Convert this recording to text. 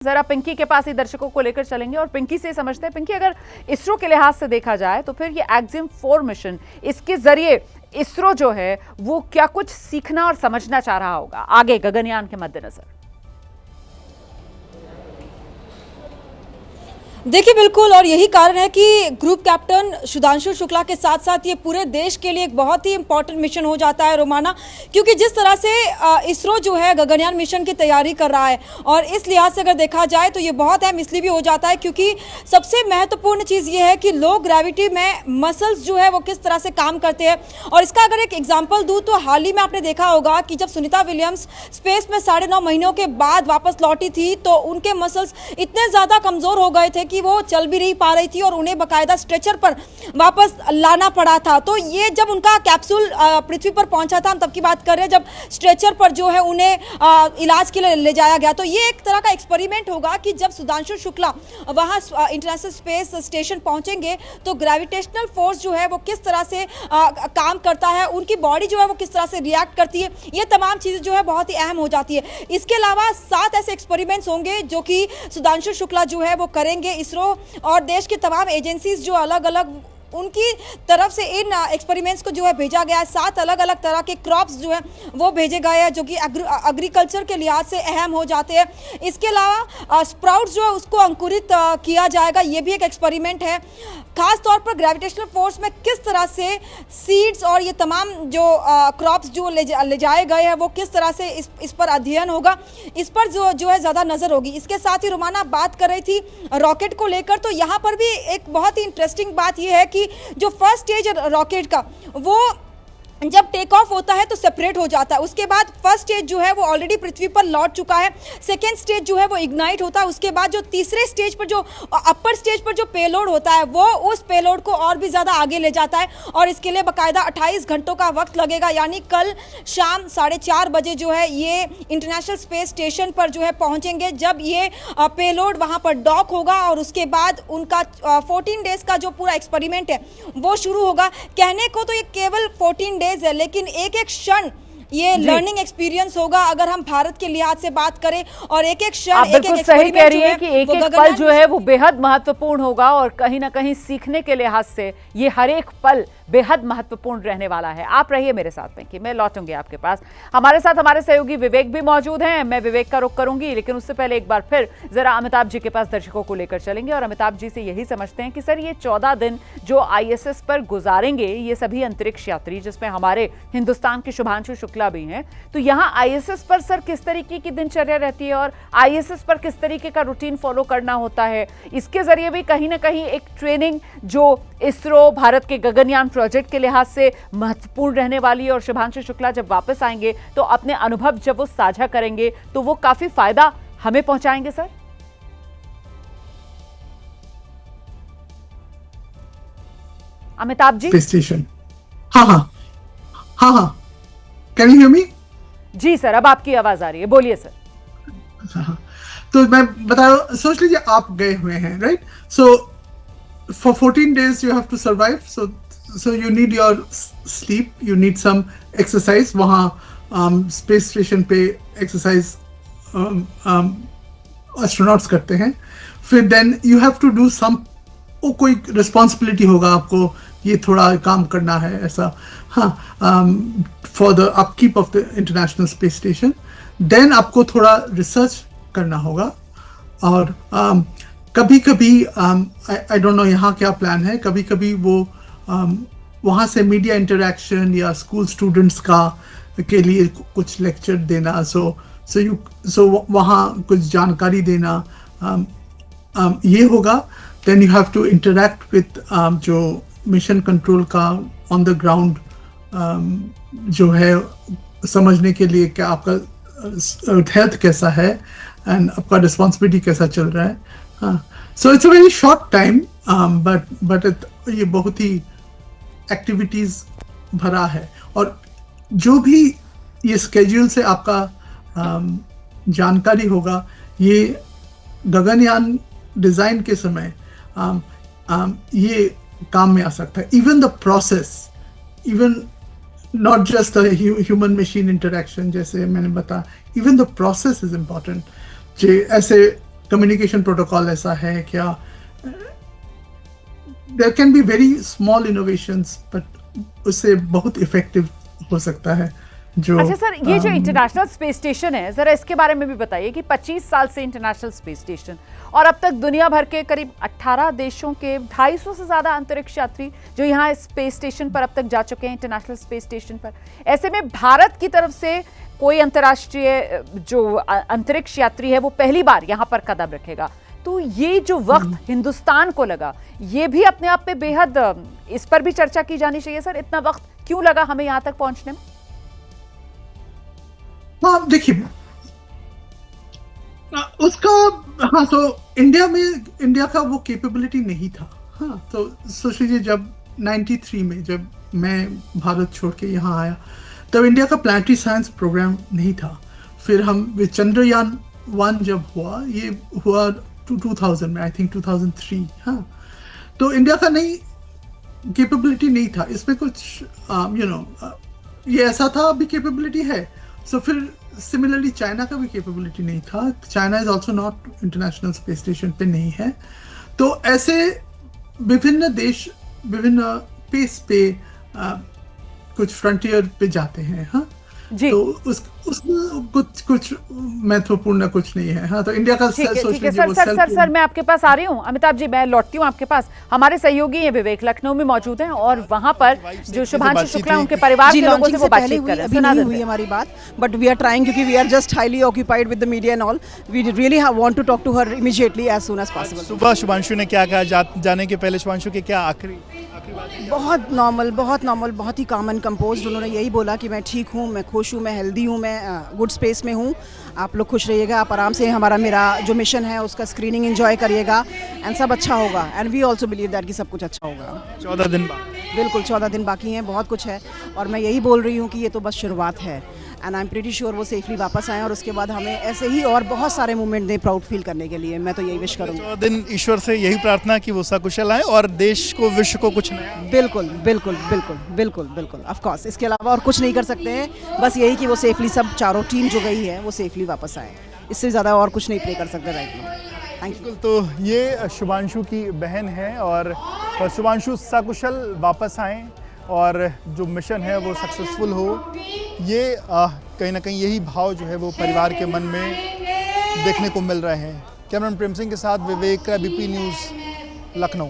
जरा पिंकी के पास ही दर्शकों को लेकर चलेंगे और पिंकी से समझते हैं। पिंकी, अगर इसरो के लिहाज से देखा जाए तो फिर ये एक्जिम 4 मिशन, इसके जरिए इसरो जो है वो क्या कुछ सीखना और समझना चाह रहा होगा आगे गगनयान के मद्देनजर? देखिए बिल्कुल, और यही कारण है कि ग्रुप कैप्टन सुधांशु शुक्ला के साथ साथ ये पूरे देश के लिए एक बहुत ही इंपॉर्टेंट मिशन हो जाता है रोमाना, क्योंकि जिस तरह से इसरो जो है गगनयान मिशन की तैयारी कर रहा है, और इस लिहाज से अगर देखा जाए तो ये बहुत अहम इसलिए भी हो जाता है क्योंकि सबसे महत्वपूर्ण चीज़ ये है कि लो ग्रेविटी में मसल्स जो है वो किस तरह से काम करते हैं। और इसका अगर एक एग्जाम्पल दूँ तो हाल ही में आपने देखा होगा कि जब सुनीता विलियम्स स्पेस में 9.5 महीनों के बाद वापस लौटी थी तो उनके मसल्स इतने ज़्यादा कमज़ोर हो गए थे कि वो चल भी नहीं पा रही थी और उन्हें बकायदा स्ट्रेचर पर वापस लाना पड़ा था। तो ये जब उनका कैप्सूल पृथ्वी पर पहुंचा था, हम तब की बात कर रहे हैं जब स्ट्रेचर पर जो है उन्हें इलाज के लिए ले जाया गया। तो ये एक तरह का एक्सपेरिमेंट होगा कि जब सुधांशु शुक्ला वहां इंटरनेशनल स्पेस स्टेशन पहुंचेंगे तो ग्रेविटेशनल फोर्स जो है वो किस तरह से काम करता है, उनकी बॉडी जो है वो किस तरह से रिएक्ट करती है, ये तमाम चीज़ें जो है बहुत ही अहम हो जाती है। इसके अलावा 7 ऐसे एक्सपेरिमेंट्स होंगे जो कि सुधांशु शुक्ला जो है वो करेंगे। इसरो और देश की तमाम एजेंसीज जो अलग अलग उनकी तरफ से इन एक्सपेरिमेंट्स को जो है भेजा गया है। 7 अलग अलग तरह के क्रॉप्स जो है वो भेजे गए हैं जो कि एग्रीकल्चर के लिहाज से अहम हो जाते हैं। इसके अलावा स्प्राउट्स जो है उसको अंकुरित किया जाएगा, ये भी एक एक्सपेरिमेंट है। खास तौर पर ग्रेविटेशनल फोर्स में किस तरह से सीड्स और ये तमाम जो क्रॉप्स जो ले जाए गए हैं वो किस तरह से इस पर अध्ययन होगा, इस पर जो है ज़्यादा नज़र होगी। इसके साथ ही रोमाना बात कर रही थी रॉकेट को लेकर, तो यहाँ पर भी एक बहुत ही इंटरेस्टिंग बात ये है कि जो फर्स्ट स्टेज रॉकेट का वो जब टेक ऑफ होता है तो सेपरेट हो जाता है। उसके बाद फर्स्ट स्टेज जो है वो ऑलरेडी पृथ्वी पर लौट चुका है, सेकेंड स्टेज जो है वो इग्नाइट होता है। उसके बाद जो तीसरे स्टेज पर जो अपर स्टेज पर जो पेलोड होता है वो उस पेलोड को और भी ज़्यादा आगे ले जाता है और इसके लिए बाकायदा 28 घंटों का वक्त लगेगा। यानी कल शाम 4:30 बजे जो है ये इंटरनेशनल स्पेस स्टेशन पर जो है पहुँचेंगे, जब ये पेलोड वहाँ पर डॉक होगा और उसके बाद उनका 14 डेज का जो पूरा एक्सपेरिमेंट है वो शुरू होगा। कहने को तो ये केवल 14 डेज है, लेकिन एक एक क्षण ये लर्निंग एक्सपीरियंस होगा अगर हम भारत के लिहाज से बात करें। और एक एक क्षण, एक एक सही कह रही है कि एक एक पल जो है वो बेहद महत्वपूर्ण होगा और कहीं ना कहीं सीखने के लिहाज से ये हर एक पल बेहद महत्वपूर्ण रहने वाला है। आप रहिए मेरे साथ में कि मैं लौटूंगी आपके पास। हमारे साथ हमारे सहयोगी विवेक भी मौजूद हैं, मैं विवेक का रुख करूंगी, लेकिन उससे पहले एक बार फिर जरा अमिताभ जी के पास दर्शकों को लेकर चलेंगे और अमिताभ जी से यही समझते हैं कि सर ये 14 दिन जो ISS पर गुजारेंगे ये सभी अंतरिक्ष यात्री, जिसमें हमारे हिंदुस्तान के शुभांशु शुक्ला भी हैं, तो यहाँ ISS पर सर किस तरीके की दिनचर्या रहती है और ISS पर किस तरीके का रूटीन फॉलो करना होता है? इसके जरिए भी कहीं ना कहीं एक ट्रेनिंग जो इसरो भारत के गगनयान प्रोजेक्ट के लिहाज से महत्वपूर्ण रहने वाली है और शुभांशु शुक्ला जब वापस आएंगे तो अपने अनुभव जब वो साझा करेंगे तो वो काफी फायदा हमें पहुंचाएंगे। सर अमिताभ जी। स्टेशन, हाँ, कैन यू हियर मी? जी सर, अब आपकी आवाज आ रही है, बोलिए सर। हाँ, तो मैं बता रहा हूँ, सोच लीजिए आप गए हुए हैं, right? So for 14 days you have to survive, so you need your sleep, you need some exercise. वहाँ स्पेस स्टेशन पे एक्सरसाइज एस्ट्रोनॉट्स करते हैं। फिर then you have to do some, कोई रिस्पॉन्सिबिलिटी होगा आपको, ये थोड़ा काम करना है ऐसा, हाँ, for the upkeep of the international space station. Then आपको थोड़ा रिसर्च करना होगा और कभी कभी आई डोंट नो यहाँ क्या प्लान है, कभी कभी वो वहाँ से मीडिया इंटरेक्शन या स्कूल स्टूडेंट्स का के लिए कुछ लेक्चर देना, सो वहाँ कुछ जानकारी देना, ये होगा। Then you have to interact with जो मिशन कंट्रोल का ऑन द ग्राउंड जो है, समझने के लिए क्या आपका हेल्थ कैसा है एंड आपका रिस्पॉन्सिबिलिटी कैसा चल रहा है। So it's a very short time, but ये बहुत ही एक्टिविटीज भरा है और जो भी ये स्केड्यूल से आपका जानकारी होगा ये गगनयान डिजाइन के समय ये काम में आ सकता है। Even the process, even not just human machine interaction जैसे मैंने बताया, even the process is important. ऐसे कम्युनिकेशन प्रोटोकॉल ऐसा है क्या? There can be very small innovations but उससे बहुत इफेक्टिव हो सकता है जो। अच्छा सर, ये जो इंटरनेशनल स्पेस स्टेशन है, जरा इसके बारे में भी बताइए कि 25 साल से इंटरनेशनल स्पेस स्टेशन और अब तक दुनिया भर के करीब 18 देशों के 250 से ज्यादा अंतरिक्ष यात्री जो यहाँ स्पेस स्टेशन पर अब तक जा चुके हैं, इंटरनेशनल स्पेस स्टेशन पर। ऐसे में भारत की तरफ से कोई अंतर्राष्ट्रीय जो अंतरिक्ष यात्री है वो पहली बार यहाँ पर कदम रखेगा, तो ये जो वक्त हिंदुस्तान को लगा, ये भी अपने आप में बेहद, इस पर भी चर्चा की जानी चाहिए सर। इतना वक्त क्यों लगा हमें यहाँ तक पहुंचने में? हाँ देखिए, उसका, हाँ तो इंडिया का वो कैपेबिलिटी नहीं था। हाँ तो सोच लीजिए, जब 93 में जब मैं भारत छोड़ के यहाँ आया, तब इंडिया का प्लानिटरी साइंस प्रोग्राम नहीं था। फिर हम चंद्रयान 1 जब हुआ, ये हुआ 2000 में, आई थिंक 2003। हाँ तो इंडिया का नहीं, कैपेबिलिटी नहीं था इसमें कुछ, ये ऐसा था, अभी कैपेबिलिटी है। सो फिर सिमिलरली चाइना का भी कैपेबिलिटी नहीं था। China is also not international space station पे नहीं है। तो ऐसे विभिन्न देश विभिन्न पेस पे कुछ फ्रंटियर पे जाते हैं। हाँ जी। तो उसमें कुछ महत्वपूर्ण कुछ नहीं है। हाँ तो इंडिया का ठीक है सर, मैं आपके पास आ रही हूँ। अमिताभ जी, मैं लौटती हूँ आपके पास। हमारे सहयोगी हैं विवेक, लखनऊ में मौजूद हैं और वहाँ पर जो शुभांशु शुक्ला उनके परिवार के लोगों से वो बातचीत कर रहे हैं। नहीं हुई हमारी बात, बट वी आर ट्राइंग, क्योंकि we are just highly occupied with the media and all. We really want to talk to her immediately as soon as possible. सुबह शुभांशु ने क्या कहा, जाने के पहले शुभांशु के क्या आखिरी बहुत नॉर्मल, बहुत ही काम एंड कंपोज्ड। उन्होंने यही बोला कि मैं ठीक हूँ, मैं खुश हूँ, मैं हेल्दी हूँ, मैं गुड स्पेस में हूँ। आप लोग खुश रहिएगा, आप आराम से मेरा जो मिशन है उसका स्क्रीनिंग एंजॉय करिएगा एंड सब अच्छा होगा। And we also believe that कि सब कुछ अच्छा होगा। 14 दिन बाद, बिल्कुल 14 दिन बाकी हैं, बहुत कुछ है। और मैं यही बोल रही हूँ कि ये तो बस शुरुआत है। And I am pretty sure वो सेफली वापस आएँ और उसके बाद हमें ऐसे ही और बहुत सारे मोमेंट दें प्राउड फील करने के लिए। मैं तो यही विश करूँगी। 14 दिन ईश्वर से यही प्रार्थना कि वो सकुशल आए और देश को, विश्व को कुछ नया। बिल्कुल बिल्कुल बिल्कुल बिल्कुल बिल्कुल, ऑफ कोर्स। इसके अलावा और कुछ नहीं कर सकते हैं, बस यही कि वो सेफली, सब चारों टीम जो गई है वो सेफली वापस आए। इससे ज़्यादा और कुछ नहीं प्रे कर सकते राइट नाउ। Thank you. तो ये शुभांशु की बहन है और शुभांशु सकुशल वापस आएँ और जो मिशन है वो सक्सेसफुल हो, ये कहीं ना कहीं यही भाव जो है वो परिवार के मन में देखने को मिल रहे हैं। कैमरामैन प्रेम सिंह के साथ विवेक, बीपी न्यूज़, लखनऊ।